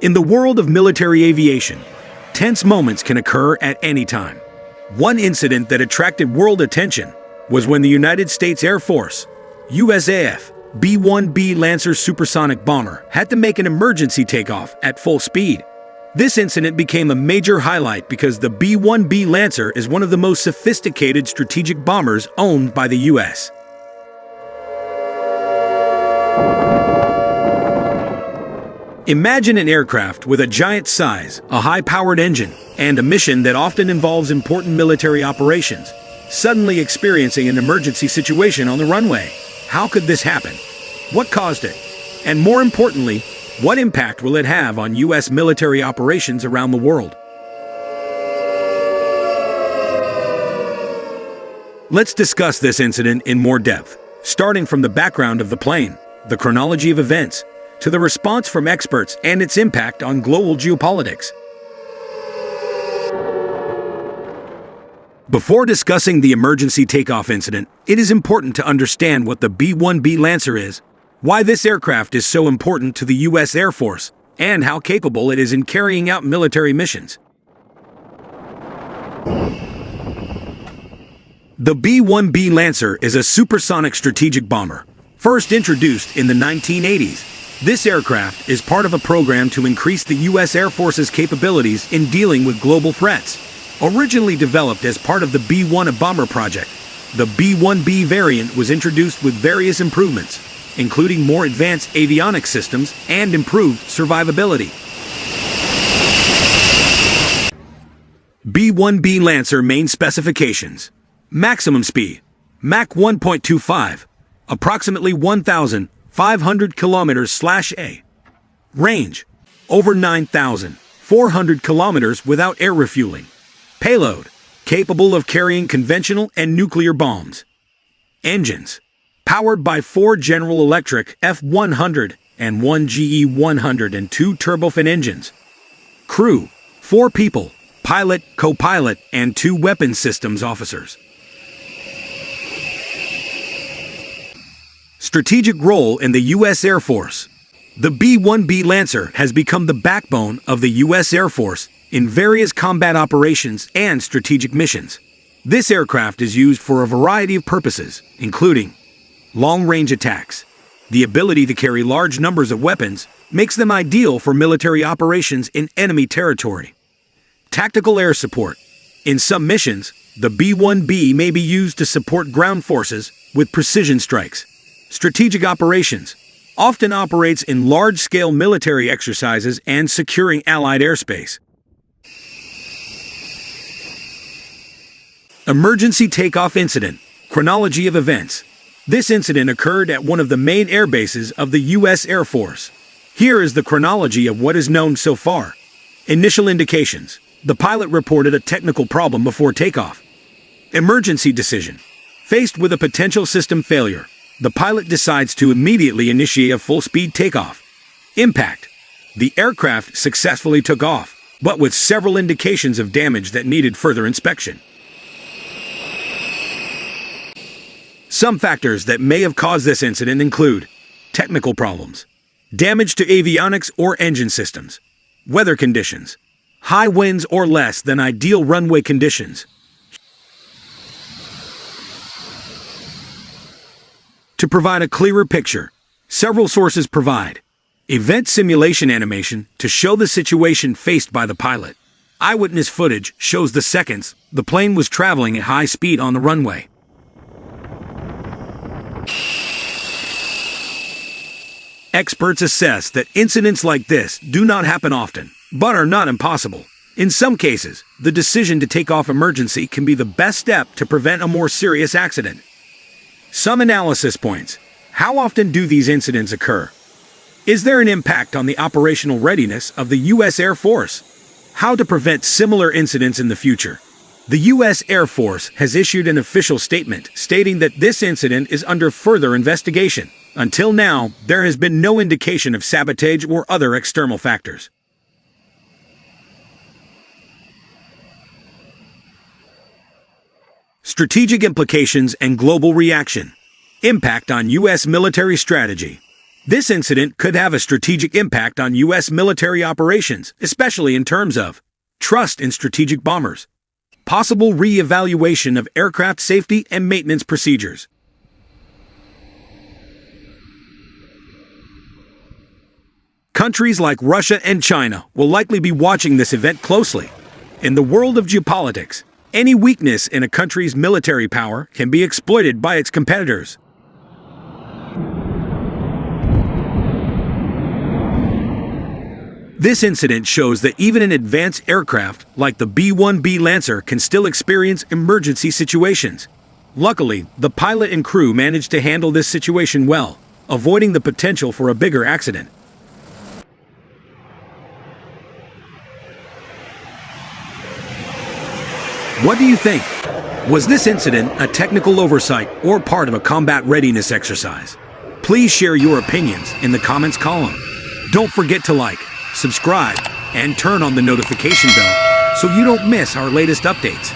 In the world of military aviation, tense moments can occur at any time. One incident that attracted world attention was when the United States Air Force, USAF, B1B Lancer supersonic bomber had to make an emergency takeoff at full speed. This incident became a major highlight because the B1B Lancer is one of the most sophisticated strategic bombers owned by the U.S. Imagine an aircraft with a giant size, a high-powered engine, and a mission that often involves important military operations, suddenly experiencing an emergency situation on the runway. How could this happen? What caused it? And more importantly, what impact will it have on U.S. military operations around the world? Let's discuss this incident in more depth, starting from the background of the plane, the chronology of events, to the response from experts and its impact on global geopolitics. Before discussing the emergency takeoff incident, it is important to understand what the B-1B Lancer is, why this aircraft is so important to the U.S. Air Force, and how capable it is in carrying out military missions. The B-1B Lancer is a supersonic strategic bomber, first introduced in the 1980s. This aircraft is part of a program to increase the U.S. Air Force's capabilities in dealing with global threats. Originally developed as part of the B-1A bomber project, the B-1B variant was introduced with various improvements, including more advanced avionics systems and improved survivability. B-1B Lancer main specifications: maximum speed, Mach 1.25, approximately 1,500 kilometers/a. Range, over 9,400 kilometers without air refueling. Payload, capable of carrying conventional and nuclear bombs. Engines, powered by 4 General Electric F100 and 1 GE100 and 2 turbofan engines. Crew, 4 people, pilot, co-pilot, and 2 weapons systems officers. Strategic role in the U.S. Air Force. The B-1B Lancer has become the backbone of the U.S. Air Force in various combat operations and strategic missions. This aircraft is used for a variety of purposes, including long-range attacks. The ability to carry large numbers of weapons makes them ideal for military operations in enemy territory. Tactical air support. In some missions, the B-1B may be used to support ground forces with precision strikes. Strategic operations. Often operates in large-scale military exercises and securing Allied airspace. Emergency takeoff incident. Chronology of events. This incident occurred at one of the main air bases of the U.S. Air Force. Here is the chronology of what is known so far. Initial indications. The pilot reported a technical problem before takeoff. Emergency decision. Faced with a potential system failure, the pilot decides to immediately initiate a full-speed takeoff. Impact. The aircraft successfully took off, but with several indications of damage that needed further inspection. Some factors that may have caused this incident include technical problems, damage to avionics or engine systems, weather conditions, high winds or less than ideal runway conditions. To provide a clearer picture, several sources provide event simulation animation to show the situation faced by the pilot. Eyewitness footage shows the seconds the plane was traveling at high speed on the runway. Experts assess that incidents like this do not happen often, but are not impossible. In some cases, the decision to take off emergency can be the best step to prevent a more serious accident. Some analysis points. How often do these incidents occur? Is there an impact on the operational readiness of the U.S. Air Force? How to prevent similar incidents in the future? The U.S. Air Force has issued an official statement stating that this incident is under further investigation. Until now, there has been no indication of sabotage or other external factors. Strategic implications and global reaction. Impact on U.S. military strategy. This incident could have a strategic impact on U.S. military operations, especially in terms of trust in strategic bombers, possible re-evaluation of aircraft safety and maintenance procedures. Countries like Russia and China will likely be watching this event closely. In the world of geopolitics, any weakness in a country's military power can be exploited by its competitors. This incident shows that even an advanced aircraft like the B1B Lancer can still experience emergency situations. Luckily, the pilot and crew managed to handle this situation well, avoiding the potential for a bigger accident. What do you think? Was this incident a technical oversight or part of a combat readiness exercise? Please share your opinions in the comments column. Don't forget to like, subscribe, and turn on the notification bell so you don't miss our latest updates.